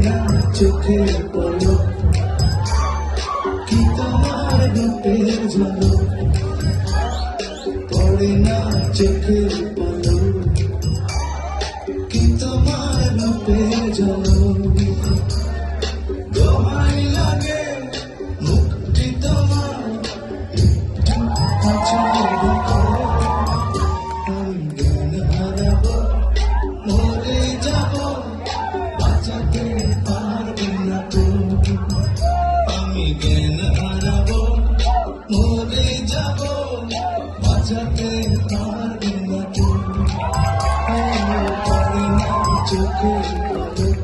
না চোখের পলক, কি তোমার রূপের ঝলক, পড়ে না চোখের পলক, কি তোমার রূপের ঝলক। দোহাই লাগে মুক্তি তোমার, আমি জ্ঞান হারাবো, মরে যাবো, বাঁচাতে পারবে না তো। আমি জ্ঞান হারাবো, মরে যাবো, বাঁচাতে পারবে না তো। পড়ে না চোখের পলক,